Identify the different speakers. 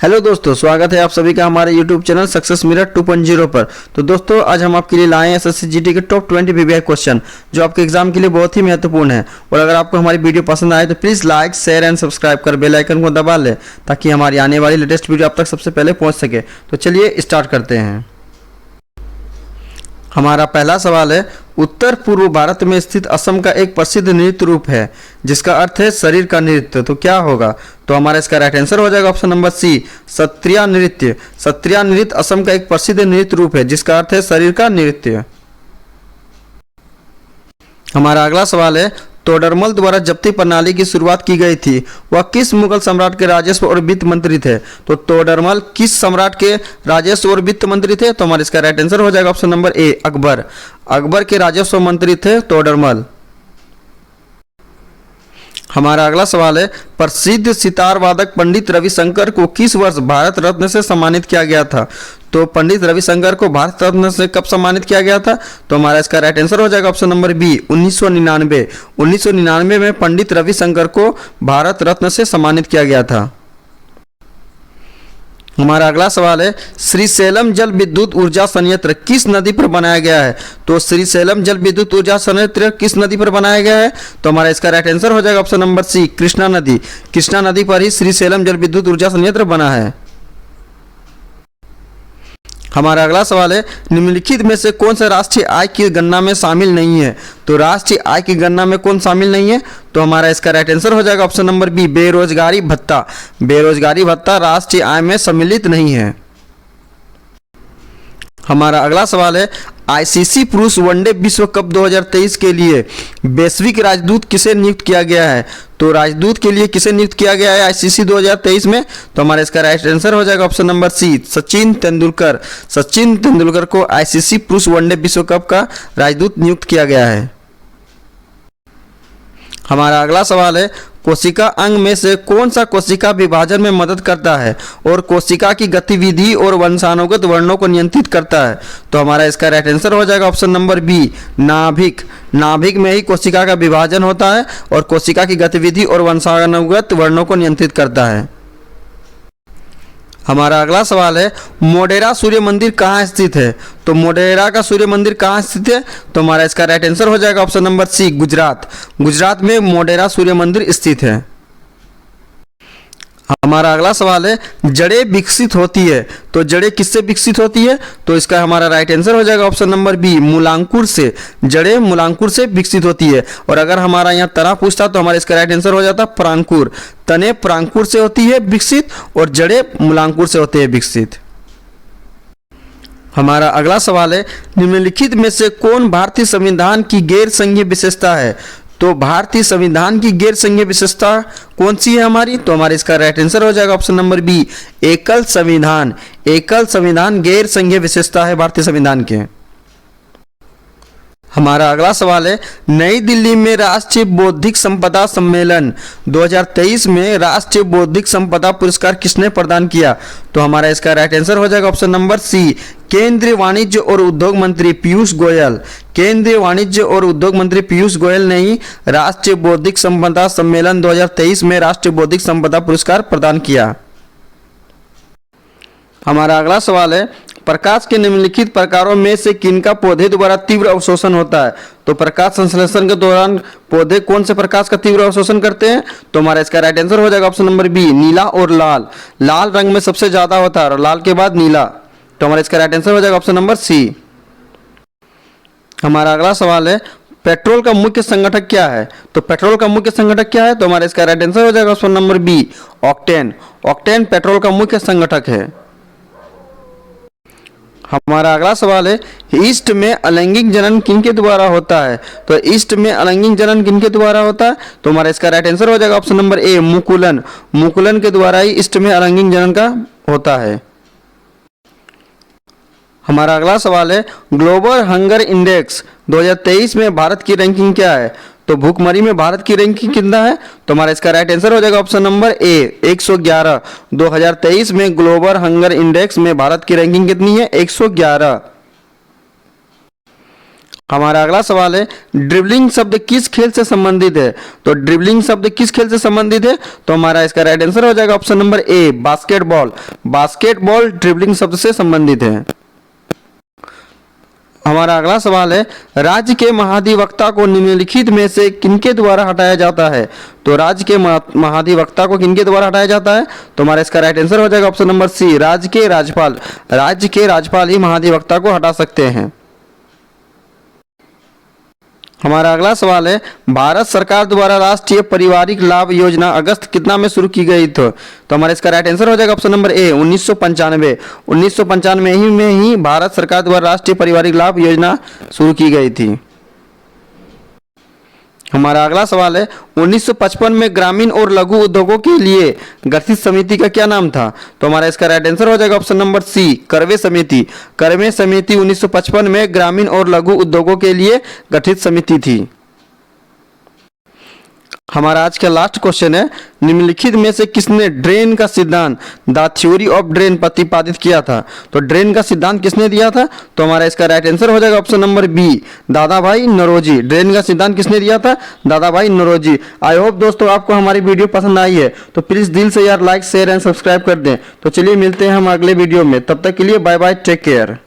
Speaker 1: Hello दोस्तों, स्वागत है आप सभी का हमारे YouTube चैनल सक्सेस मिरर 2.0 पर। तो दोस्तों, आज हम आपके लिए लाए हैं एसएससी जीडी के टॉप 20 वीवीआई क्वेश्चन जो आपके एग्जाम के लिए बहुत ही महत्वपूर्ण है। और अगर आपको हमारी वीडियो पसंद आए तो please like, share and subscribe कर बेल आइकन को दबा लें ताकि हमारी आने वाली लेटेस्ट वीडियो आप तक सबसे पहले पहुँच सके। तो चलिए स्टार्ट करते हैं। हमारा पहला सवाल है, उत्तर पूर्व भारत में स्थित असम का एक प्रसिद्ध नृत्य रूप है जिसका अर्थ है शरीर का नृत्य। तो क्या होगा? तो हमारा इसका राइट आंसर हो जाएगा ऑप्शन नंबर सी, सत्रिया नृत्य। सत्रिया नृत्य असम का एक प्रसिद्ध नृत्य रूप है जिसका अर्थ है शरीर का नृत्य। हमारा अगला सवाल है, तोडरमल द्वारा जब्ती प्रणाली की शुरुआत की गई थी, वह किस मुगल सम्राट के राजस्व और वित्त मंत्री थे? तो तोडरमल किस सम्राट के राजस्व और वित्त मंत्री थे? तो हमारा इसका राइट आंसर हो जाएगा option number A, Akbar. Akbar के राजस्व मंत्री थे तोडरमल। हमारा अगला सवाल है, प्रसिद्ध सितार वादक पंडित रविशंकर को किस वर्ष भारत रत्न से सम्मानित किया गया था? तो पंडित रविशंकर को भारत रत्न से कब सम्मानित किया गया था? तो हमारा इसका राइट आंसर हो जाएगा ऑप्शन नंबर बी, 1999। 1999 में पंडित रविशंकर को भारत रत्न से सम्मानित किया गया था। हमारा अगला सवाल है, श्रीशैलम जल विद्युत ऊर्जा संयंत्र किस नदी पर बनाया गया है? तो श्रीशैलम जल विद्युत ऊर्जा संयंत्र किस नदी पर बनाया गया है? तो हमारा इसका राइट आंसर हो जाएगा ऑप्शन नंबर सी, कृष्णा नदी। कृष्णा नदी पर ही श्रीशैलम जल विद्युत ऊर्जा संयंत्र बना है। हमारा अगला सवाल है, निम्नलिखित में से कौन सा राष्ट्रीय आय की गणना में शामिल नहीं है? तो राष्ट्रीय आय की गणना में कौन शामिल नहीं है? तो हमारा इसका राइट आंसर हो जाएगा ऑप्शन नंबर बी, बेरोजगारी भत्ता। बेरोजगारी भत्ता राष्ट्रीय आय में सम्मिलित नहीं है। हमारा अगला सवाल है, आईसीसी पुरुष वनडे विश्व कप 2023 के लिए वैश्विक राजदूत किसे नियुक्त किया गया है? तो राजदूत के लिए किसे नियुक्त किया गया है आईसीसी 2023 में? तो हमारा इसका राइट आंसर हो जाएगा option number C, Sachin Tendulkar. Sachin Tendulkar को आईसीसी पुरुष वनडे विश्व कप का राजदूत नियुक्त किया गया है। हमारा अगला सवाल है, कोशिका अंग में से कौन सा कोशिका विभाजन में मदद करता है और कोशिका की गतिविधि और वंशानुगत वर्णों को नियंत्रित करता है? तो हमारा इसका राइट आंसर हो जाएगा ऑप्शन नंबर बी, नाभिक। नाभिक में ही कोशिका का विभाजन होता है और कोशिका की गतिविधि और वंशानुगत वर्णों को नियंत्रित करता है। हमारा अगला सवाल है, मोढेरा सूर्य मंदिर कहाँ स्थित है? तो मोढेरा का सूर्य मंदिर कहाँ स्थित है? तो हमारा इसका राइट आंसर हो जाएगा option number C, Gujarat. Gujarat में मोढेरा सूर्य मंदिर स्थित है। हमारा अगला सवाल है, जड़ें विकसित होती है, तो जड़ें किससे विकसित होती है? तो इसका हमारा राइट आंसर हो जाएगा ऑप्शन नंबर बी, मूलांकुर से। जड़ें मूलांकुर से विकसित होती है। और अगर हमारा यहाँ तना पूछता तो हमारा इसका राइट आंसर हो जाता परांकुर। तने परांकुर से होती है विकसित और जड़ें मूलांकुर से होती है विकसित। हमारा अगला सवाल है, निम्नलिखित में से कौन भारतीय संविधान की गैर संघीय विशेषता है? तो भारतीय संविधान की गैर संघीय विशेषता कौन सी है हमारी? तो हमारे इसका राइट आंसर हो जाएगा ऑप्शन नंबर बी, एकल संविधान। एकल संविधान गैर संघीय विशेषता है भारतीय संविधान के। हमारा अगला सवाल है, नई दिल्ली में राष्ट्रीय बौद्धिक संपदा सम्मेलन 2023 में राष्ट्रीय बौद्धिक संपदा पुरस्कार किसने प्रदान किया? तो हमारा इसका राइट आंसर हो जाएगा ऑप्शन नंबर सी, केंद्रीय वाणिज्य और उद्योग मंत्री पीयूष गोयल। केंद्रीय वाणिज्य और उद्योग मंत्री पीयूष गोयल ने ही राष्ट्रीय बौद्धिक संपदा सम्मेलन 2023 में राष्ट्रीय बौद्धिक संपदा पुरस्कार प्रदान किया। हमारा अगला सवाल है, प्रकाश के निम्नलिखित प्रकारों में से किनका पौधे द्वारा तीव्र अवशोषण होता है? तो प्रकाश संश्लेषण के दौरान पौधे कौन से प्रकाश का तीव्र अवशोषण करते हैं? तो हमारा इसका राइट आंसर हो जाएगा ऑप्शन नंबर बी, नीला और लाल। लाल रंग में सबसे ज्यादा होता है और लाल के बाद नीला। तो हमारा इसका राइट आंसर हो जाएगा ऑप्शन नंबर सी। हमारा अगला सवाल है, पेट्रोल का मुख्य संगठक क्या है? तो पेट्रोल का मुख्य संगठक क्या है? तो हमारा इसका राइट आंसर हो जाएगा option number B, octane. Octane petrol का मुख्य संगठक है। हमारा अगला सवाल है, ईस्ट में अलैंगिक जनन किनके द्वारा होता है? तो ईस्ट में अलैंगिक जनन किनके द्वारा होता है? तो हमारा इसका राइट आंसर हो जाएगा ऑप्शन नंबर ए, मुकुलन। मुकुलन के द्वारा ही ईस्ट में अलैंगिक जनन का होता है। हमारा अगला सवाल है, ग्लोबल हंगर इंडेक्स 2023 में भारत की रैंकिंग क्या है? तो भूखमरी में भारत की रैंकिंग कितना है? तो हमारा इसका राइट आंसर हो जाएगा ऑप्शन नंबर ए, 111। 2023 में ग्लोबल हंगर इंडेक्स में भारत की रैंकिंग कितनी है? 111। हमारा अगला सवाल है, ड्रिबलिंग शब्द किस खेल से संबंधित है? तो ड्रिबलिंग शब्द किस खेल से संबंधित है? तो हमारा इसका राइट आंसर हो जाएगा option number A, basketball. Basketball dribbling शब्द से संबंधित है। हमारा अगला सवाल है, राज्य के महाधिवक्ता को निम्नलिखित में से किनके द्वारा हटाया जाता है? तो राज्य के महाधिवक्ता को किनके द्वारा हटाया जाता है? तो हमारा इसका राइट आंसर हो जाएगा ऑप्शन नंबर सी, राज्य के राज्यपाल। राज्य के राज्यपाल ही महाधिवक्ता को हटा सकते हैं। हमारा अगला सवाल है, भारत सरकार द्वारा राष्ट्रीय पारिवारिक लाभ योजना अगस्त कितना में शुरू की गई थी? तो हमारा इसका राइट आंसर हो जाएगा ऑप्शन नंबर ए, 1995। 1995 ही में ही भारत सरकार द्वारा राष्ट्रीय पारिवारिक लाभ योजना शुरू की गई थी। हमारा अगला सवाल है, 1955 में ग्रामीण और लघु उद्योगों के लिए गठित समिति का क्या नाम था? तो हमारा इसका राइट आंसर हो जाएगा ऑप्शन नंबर सी, करवे समिति। करवे समिति 1955 में ग्रामीण और लघु उद्योगों के लिए गठित समिति थी। हमारा आज का लास्ट क्वेश्चन है, निम्नलिखित में से किसने ड्रेन का सिद्धांत, द थ्योरी ऑफ ड्रेन प्रतिपादित किया था? तो ड्रेन का सिद्धांत किसने दिया था? तो हमारा इसका राइट आंसर हो जाएगा option number B, Dadabhai Naoroji. Drain का सिद्धांत किसने दिया था? दादाभाई नौरोजी। आई होप दोस्तों आपको हमारी वीडियो पसंद आई है, तो प्लीज दिल से यार लाइक शेयर एंड सब्सक्राइब कर दें। तो चलिए मिलते हैं हम अगले वीडियो में, तब तक के लिए बाय बाय, टेक केयर।